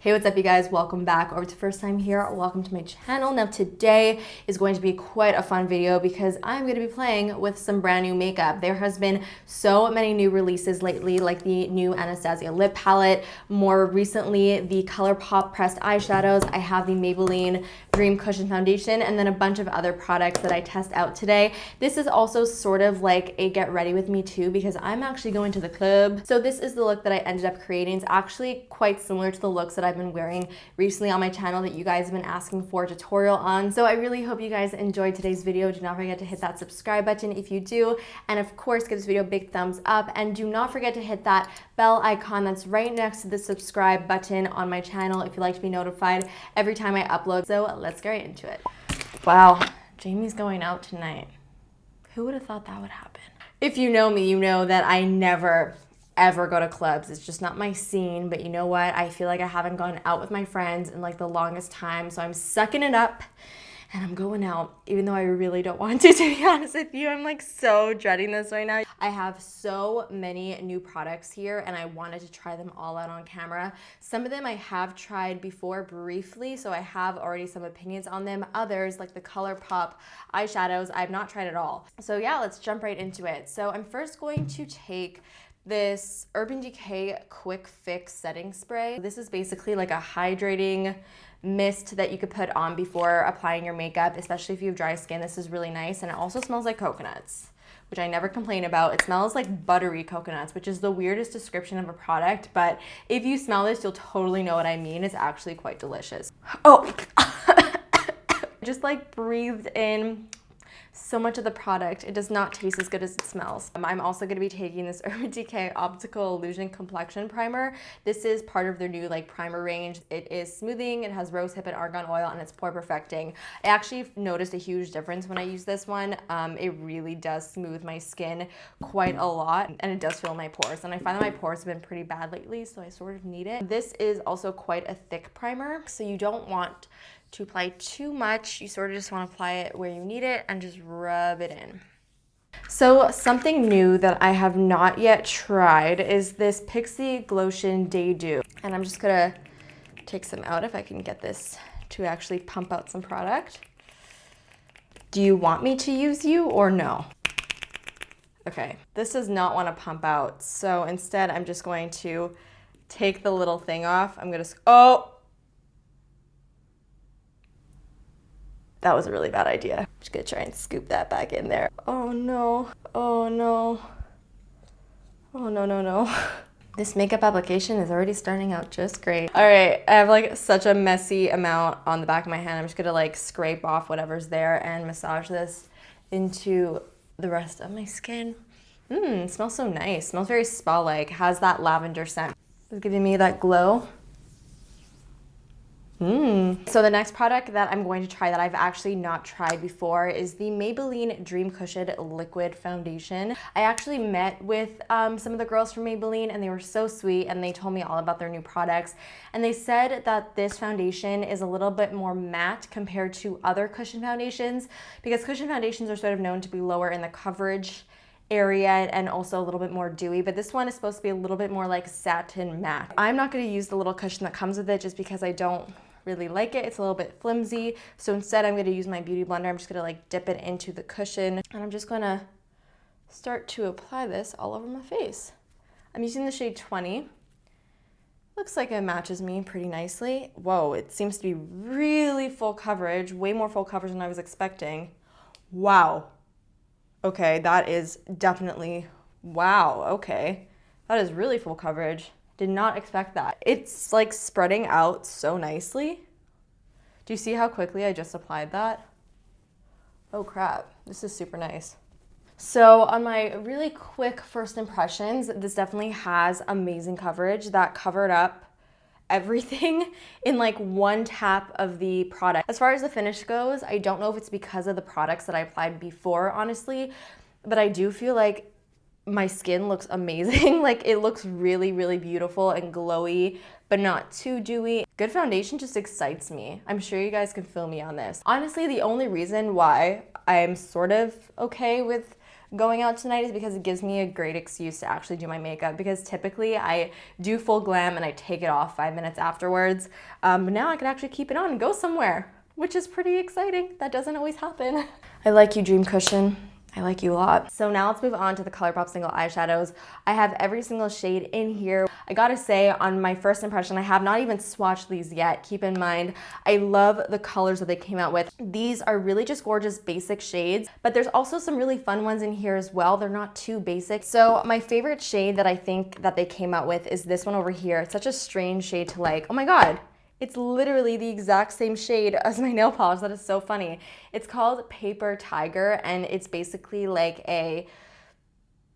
Hey, what's up you guys? Welcome back, or if it's the first time here, welcome to my channel. Now today is going to be quite a fun video because I'm going to be playing with some brand new makeup. There has been so many new releases lately, like the new Anastasia Lip palette, more recently the Colourpop pressed eyeshadows. I have the Maybelline Cushion Foundation, and then a bunch of other products that I test out today. This is also sort of like a get ready with me too because I'm actually going to the club. So this is the look that I ended up creating. It's actually quite similar to the looks that I've been wearing recently on my channel that you guys have been asking for a tutorial on. So I really hope you guys enjoyed today's video. Do not forget to hit that subscribe button if you do, and of course give this video a big thumbs up, and do not forget to hit that bell icon that's right next to the subscribe button on my channel if you'd like to be notified every time I upload. So let's get right into it. Wow, Jamie's going out tonight. Who would have thought that would happen? If you know me, you know that I never ever go to clubs. It's just not my scene, but you know what? I feel like I haven't gone out with my friends in like the longest time, so I'm sucking it up and I'm going out, even though I really don't want to be honest with you. I'm like so dreading this right now. I have so many new products here and I wanted to try them all out on camera. Some of them I have tried before briefly, so I have already some opinions on them. Others, like the Colourpop eyeshadows, I've not tried at all. So yeah, let's jump right into it. So I'm first going to take this Urban Decay Quick Fix Setting Spray. This is basically like a hydrating mist that you could put on before applying your makeup, especially if you have dry skin. This is really nice, and it also smells like coconuts, which I never complain about. It smells like buttery coconuts, which is the weirdest description of a product, but if you smell this, you'll totally know what I mean. It's actually quite delicious. Oh, just like breathed in so much of the product. It does not taste as good as it smells. I'm also going to be taking this Urban Decay Optical Illusion Complexion Primer. This is part of their new like primer range. It is smoothing, it has rosehip and argan oil, and it's pore perfecting. I actually noticed a huge difference when I use this one. It really does smooth my skin quite a lot, and it does fill my pores. And I find that my pores have been pretty bad lately, so I sort of need it. This is also quite a thick primer, so you don't want to apply too much. You sort of just want to apply it where you need it and just rub it in. So something new that I have not yet tried is this Pixi Glotion Day Dew. And I'm just gonna take some out if I can get this to actually pump out some product. Do you want me to use you or no? Okay, this does not want to pump out. So instead I'm just going to take the little thing off. I'm gonna, oh! That was a really bad idea. I'm just gonna try and scoop that back in there. Oh no, oh no. Oh no, no, no. This makeup application is already starting out just great. All right, I have like such a messy amount on the back of my hand. I'm just gonna like scrape off whatever's there and massage this into the rest of my skin. It smells so nice. Smells very spa-like, has that lavender scent. It's giving me that glow. So the next product that I'm going to try that I've actually not tried before is the Maybelline Dream Cushion Liquid Foundation. I actually met with some of the girls from Maybelline, and they were so sweet, and they told me all about their new products. And they said that this foundation is a little bit more matte compared to other cushion foundations, because cushion foundations are sort of known to be lower in the coverage area and also a little bit more dewy, but this one is supposed to be a little bit more like satin matte. I'm not going to use the little cushion that comes with it just because I don't really like it. It's a little bit flimsy, so instead I'm going to use my beauty blender. I'm just going to like dip it into the cushion, and I'm just going to start to apply this all over my face. I'm using the shade 20. Looks like it matches me pretty nicely. Whoa, it seems to be really full coverage, way more full coverage than I was expecting. Wow. Okay, that is definitely, wow, okay. That is really full coverage. Did not expect that. It's like spreading out so nicely. Do you see how quickly I just applied that? Oh crap, this is super nice. So on my really quick first impressions, this definitely has amazing coverage that covered up everything in like one tap of the product. As far as the finish goes, I don't know if it's because of the products that I applied before, honestly, but I do feel like my skin looks amazing. Like it looks really, really beautiful and glowy, but not too dewy. Good foundation just excites me. I'm sure you guys can feel me on this. Honestly, the only reason why I'm sort of okay with going out tonight is because it gives me a great excuse to actually do my makeup, because typically I do full glam and I take it off 5 minutes afterwards. But now I can actually keep it on and go somewhere, which is pretty exciting. That doesn't always happen. I like you, Dream Cushion. I like you a lot. So now let's move on to the Colourpop single eyeshadows. I have every single shade in here. I gotta say, on my first impression, I have not even swatched these yet. Keep in mind, I love the colors that they came out with. These are really just gorgeous basic shades, but there's also some really fun ones in here as well. They're not too basic. So my favorite shade that I think that they came out with is this one over here. It's such a strange shade to like. Oh my God. It's literally the exact same shade as my nail polish. That is so funny. It's called Paper Tiger, and it's basically like a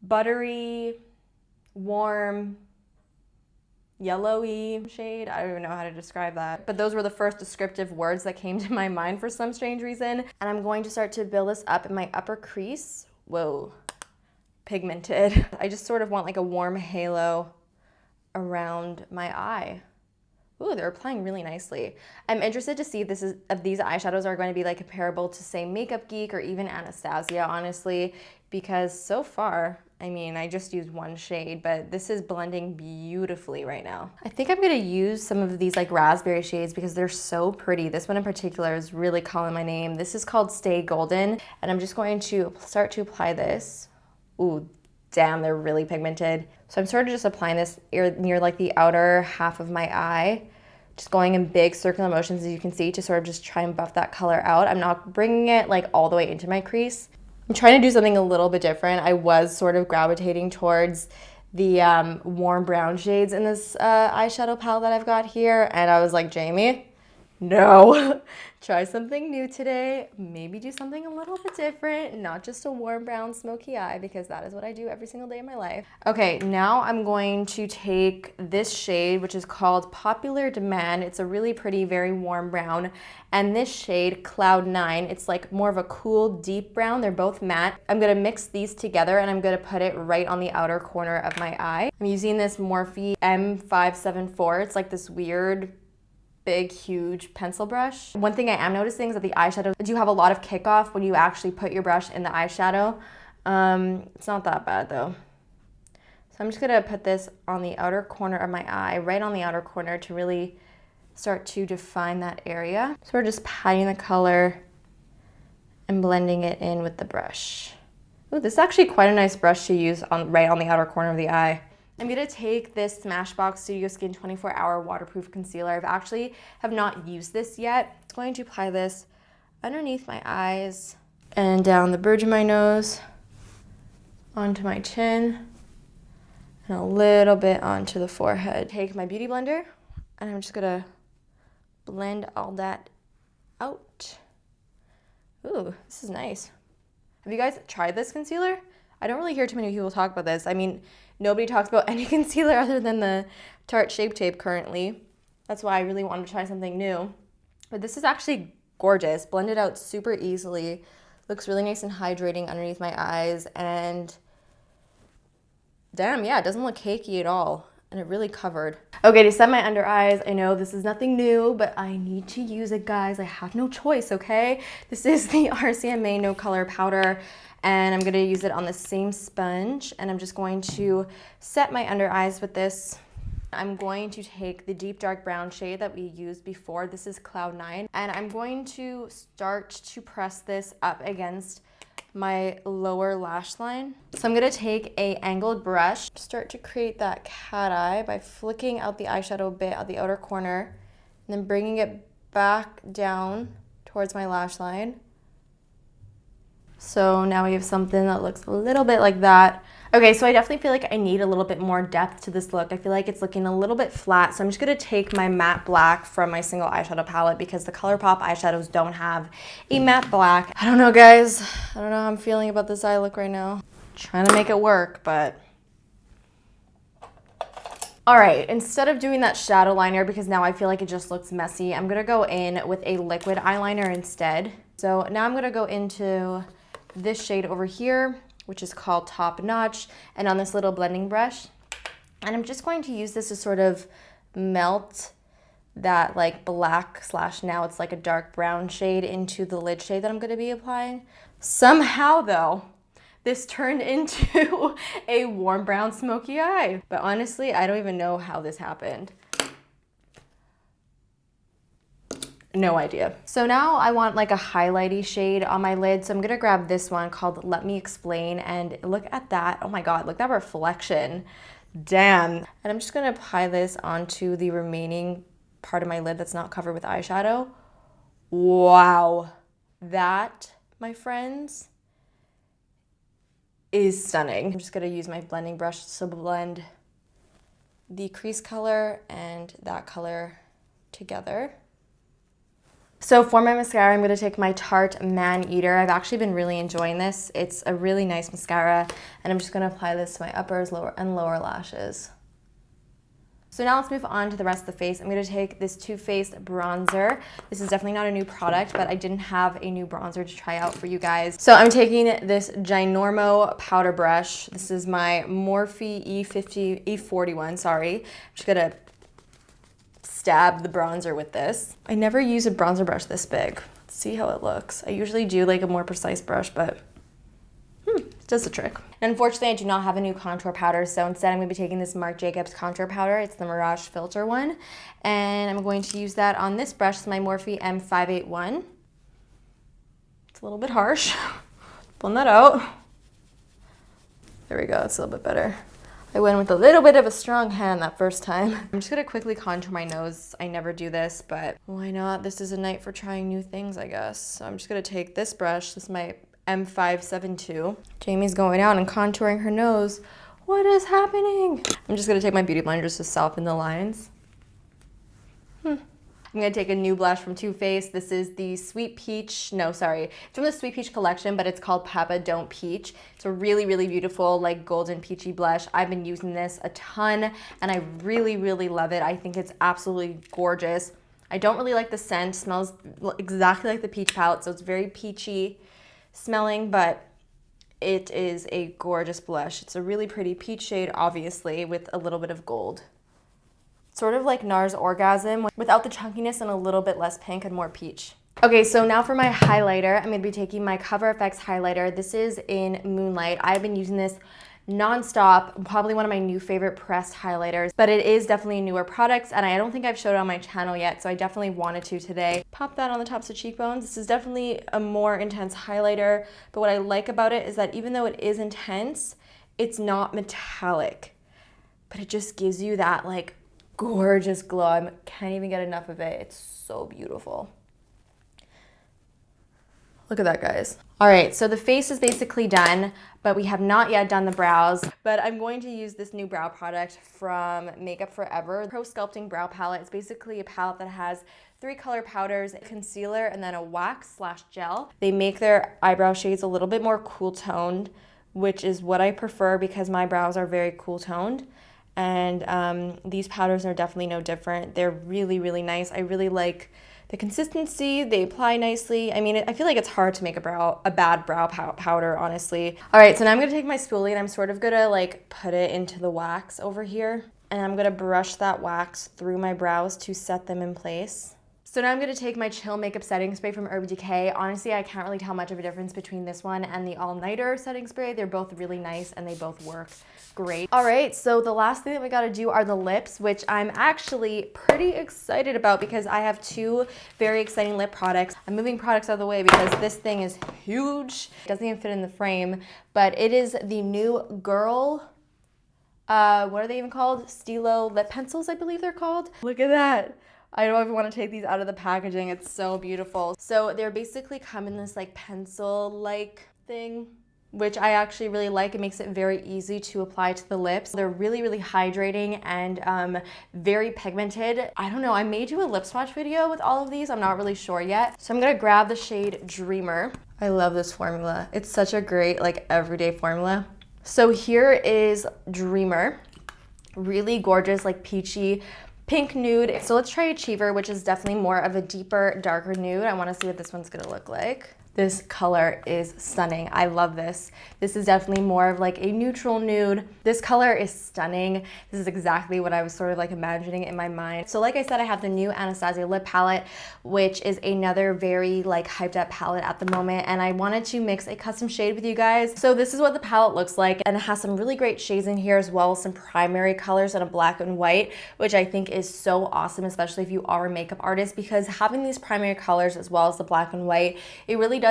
buttery, warm, yellowy shade. I don't even know how to describe that. But those were the first descriptive words that came to my mind for some strange reason. And I'm going to start to build this up in my upper crease. Whoa, pigmented. I just sort of want like a warm halo around my eye. Ooh, they're applying really nicely. I'm interested to see if these eyeshadows are going to be like comparable to, say, Makeup Geek or even Anastasia, honestly, because so far, I mean, I just used one shade, but this is blending beautifully right now. I think I'm gonna use some of these like raspberry shades because they're so pretty. This one in particular is really calling my name. This is called Stay Golden, and I'm just going to start to apply this. Ooh, damn, they're really pigmented. So I'm sort of just applying this near like the outer half of my eye, just going in big circular motions, as you can see, to sort of just try and buff that color out. I'm not bringing it like all the way into my crease. I'm trying to do something a little bit different. I was sort of gravitating towards the warm brown shades in this eyeshadow palette that I've got here, and I was like, Jamie, no. Try something new today. Maybe do something a little bit different, not just a warm brown smoky eye, because that is what I do every single day of my life. Okay, now I'm going to take this shade, which is called Popular Demand. It's a really pretty, very warm brown. And this shade, Cloud 9, it's like more of a cool, deep brown. They're both matte. I'm gonna mix these together and I'm gonna put it right on the outer corner of my eye. I'm using this Morphe M574. It's like this weird, big, huge pencil brush. One thing I am noticing is that the eyeshadows do have a lot of kickoff when you actually put your brush in the eyeshadow. It's not that bad though. So I'm just gonna put this on the outer corner of my eye, right on the outer corner, to really start to define that area. So we're just patting the color and blending it in with the brush. Ooh, this is actually quite a nice brush to use right on the outer corner of the eye. I'm gonna take this Smashbox Studio Skin 24-Hour Waterproof Concealer. I've actually have not used this yet. I'm going to apply this underneath my eyes and down the bridge of my nose, onto my chin, and a little bit onto the forehead. Take my Beauty Blender, and I'm just gonna blend all that out. Ooh, this is nice. Have you guys tried this concealer? I don't really hear too many people talk about this. I mean, nobody talks about any concealer other than the Tarte Shape Tape currently. That's why I really wanted to try something new. But this is actually gorgeous. Blended out super easily. Looks really nice and hydrating underneath my eyes. And damn, yeah, it doesn't look cakey at all. And it really covered. Okay, to set my under eyes, I know this is nothing new, but I need to use it, guys. I have no choice, okay? This is the RCMA No Color Powder, and I'm gonna use it on the same sponge, and I'm just going to set my under eyes with this. I'm going to take the deep dark brown shade that we used before. This is Cloud 9, and I'm going to start to press this up against my lower lash line. So I'm gonna take a angled brush, start to create that cat eye by flicking out the eyeshadow bit at the outer corner, and then bringing it back down towards my lash line. So now we have something that looks a little bit like that. Okay, so I definitely feel like I need a little bit more depth to this look. I feel like it's looking a little bit flat, so I'm just gonna take my matte black from my single eyeshadow palette because the Colourpop eyeshadows don't have a matte black. I don't know, guys. I don't know how I'm feeling about this eye look right now. Trying to make it work, but... All right, instead of doing that shadow liner, because now I feel like it just looks messy, I'm gonna go in with a liquid eyeliner instead. So now I'm gonna go into this shade over here, which is called Top Notch, and on this little blending brush. And I'm just going to use this to sort of melt that like black / now it's like a dark brown shade into the lid shade that I'm gonna be applying. Somehow though, this turned into a warm brown smoky eye. But honestly, I don't even know how this happened. No idea. So now I want like a highlighty shade on my lid. So I'm gonna grab this one called Let Me Explain, and look at that. Oh my God, look at that reflection. Damn. And I'm just gonna apply this onto the remaining part of my lid that's not covered with eyeshadow. Wow. That, my friends, is stunning. I'm just gonna use my blending brush to blend the crease color and that color together. So for my mascara, I'm going to take my Tarte Man Eater. I've actually been really enjoying this. It's a really nice mascara, and I'm just going to apply this to my uppers, lower lashes. So now let's move on to the rest of the face. I'm going to take this Too Faced bronzer. This is definitely not a new product, but I didn't have a new bronzer to try out for you guys. So I'm taking this Ginormo powder brush. This is my Morphe E41, sorry. I'm just going to stab the bronzer with this. I never use a bronzer brush this big. Let's see how it looks. I usually do like a more precise brush, but it does the trick. And unfortunately, I do not have a new contour powder, so instead I'm going to be taking this Marc Jacobs contour powder. It's the Mirage Filter one, and I'm going to use that on this brush. It's my Morphe M581. It's a little bit harsh. Blend that out. There we go, it's a little bit better. I went with a little bit of a strong hand that first time. I'm just gonna quickly contour my nose. I never do this, but why not? This is a night for trying new things, I guess. So I'm just gonna take this brush. This is my M572. Jamie's going out and contouring her nose. What is happening? I'm just gonna take my beauty blender to soften the lines. I'm gonna take a new blush from Too Faced. This is the Sweet Peach, no, sorry. It's from the Sweet Peach collection, but it's called Papa Don't Peach. It's a really, really beautiful, like golden peachy blush. I've been using this a ton, and I really, really love it. I think it's absolutely gorgeous. I don't really like the scent. It smells exactly like the peach palette, so it's very peachy smelling, but it is a gorgeous blush. It's a really pretty peach shade, obviously, with a little bit of gold. Sort of like NARS Orgasm without the chunkiness and a little bit less pink and more peach. Okay, so now for my highlighter, I'm gonna be taking my Cover FX highlighter. This is in Moonlight. I've been using this nonstop, probably one of my new favorite pressed highlighters, but it is definitely a newer product, and I don't think I've showed it on my channel yet, so I definitely wanted to today. Pop that on the tops of cheekbones. This is definitely a more intense highlighter, but what I like about it is that even though it is intense, it's not metallic, but it just gives you that like gorgeous glow. I can't even get enough of it. It's so beautiful. Look at that, guys. All right, so the face is basically done, but we have not yet done the brows. But I'm going to use this new brow product from Makeup Forever, Pro Sculpting Brow Palette. It's basically a palette that has 3 color powders, concealer, and then a wax/gel. They make their eyebrow shades a little bit more cool toned, which is what I prefer because my brows are very cool toned. And these powders are definitely no different. They're really, really nice. I really like the consistency. They apply nicely. I mean, I feel like it's hard to make a bad brow powder, honestly. All right, so now I'm gonna take my spoolie and I'm sort of gonna like put it into the wax over here. And I'm gonna brush that wax through my brows to set them in place. So now I'm gonna take my Chill Makeup Setting Spray from Urban Decay. Honestly, I can't really tell much of a difference between this one and the All Nighter setting spray. They're both really nice and they both work great. All right, so the last thing that we gotta do are the lips, which I'm actually pretty excited about because I have 2 very exciting lip products. I'm moving products out of the way because this thing is huge. It doesn't even fit in the frame, but it is the new Girl, what are they even called? Stilo lip pencils, I believe they're called. Look at that. I don't even want to take these out of the packaging. It's so beautiful. So they're basically come in this like pencil-like thing, which I actually really like. It makes it very easy to apply to the lips. They're really, really hydrating and very pigmented. I don't know, I may do a lip swatch video with all of these. I'm not really sure yet. So I'm gonna grab the shade Dreamer. I love this formula. It's such a great like everyday formula. So here is Dreamer. Really gorgeous, like peachy, pink nude. So let's try Achiever, which is definitely more of a deeper, darker nude. I wanna see what this one's gonna look like. This color is stunning. I love this. This is definitely more of like a neutral nude. This color is stunning. This is exactly what I was sort of like imagining in my mind. So like I said, I have the new Anastasia Lip palette, which is another very like hyped up palette at the moment. And I wanted to mix a custom shade with you guys. So this is what the palette looks like. And it has some really great shades in here as well as some primary colors and a black and white, which I think is so awesome, especially if you are a makeup artist, because having these primary colors as well as the black and white, it really does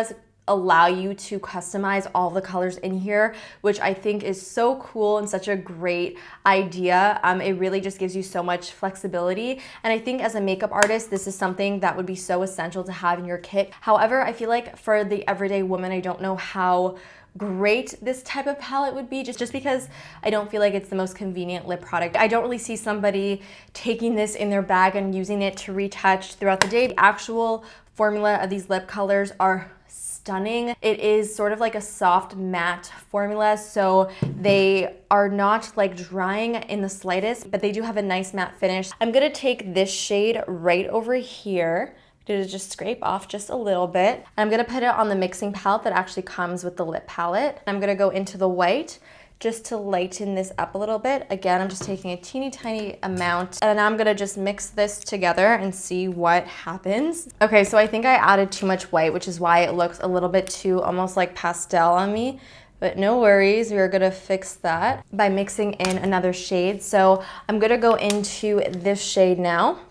allow you to customize all the colors in here, which I think is so cool and such a great idea. It really just gives you so much flexibility. And I think as a makeup artist, this is something that would be so essential to have in your kit. However, I feel like for the everyday woman, I don't know how great this type of palette would be, just because I don't feel like it's the most convenient lip product. I don't really see somebody taking this in their bag and using it to retouch throughout the day. The actual formula of these lip colors are stunning. It is sort of like a soft matte formula, so they are not like drying in the slightest, but they do have a nice matte finish. I'm gonna take this shade right over here to just scrape off just a little bit. I'm gonna put it on the mixing palette that actually comes with the lip palette. I'm gonna go into the white just to lighten this up a little bit. Again, I'm just taking a teeny tiny amount, and I'm gonna just mix this together and see what happens. Okay, so I think I added too much white, which is why it looks a little bit too almost like pastel on me. But no worries, we're gonna fix that by mixing in another shade. So I'm gonna go into this shade now.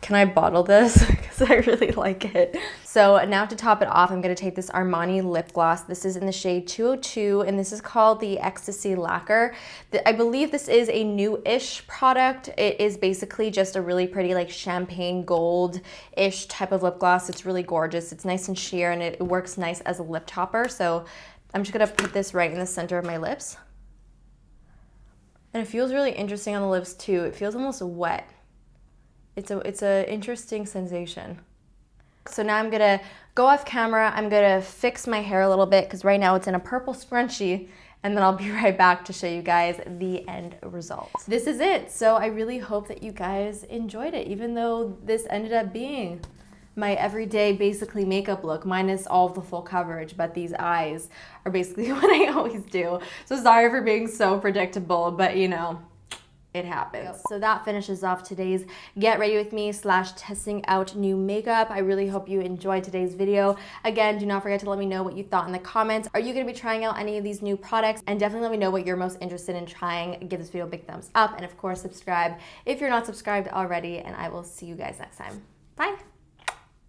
Can I bottle this? Because I really like it. So now to top it off, I'm gonna take this Armani lip gloss. This is in the shade 202, and this is called the Ecstasy Lacquer. I believe this is a new-ish product. It is basically just a really pretty like champagne gold-ish type of lip gloss. It's really gorgeous. It's nice and sheer, and it works nice as a lip topper. So I'm just gonna put this right in the center of my lips. And it feels really interesting on the lips too. It feels almost wet. It's an interesting sensation. So now I'm gonna go off camera. I'm gonna fix my hair a little bit because right now it's in a purple scrunchie, and then I'll be right back to show you guys the end result. This is it. So I really hope that you guys enjoyed it, even though this ended up being my everyday basically makeup look minus all of the full coverage, but these eyes are basically what I always do. So sorry for being so predictable, but you know, it happens. Yep. So that finishes off today's Get Ready With Me / testing out new makeup. I really hope you enjoyed today's video. Again, do not forget to let me know what you thought in the comments. Are you gonna be trying out any of these new products? And definitely let me know what you're most interested in trying. Give this video a big thumbs up, and of course, subscribe if you're not subscribed already, and I will see you guys next time. Bye.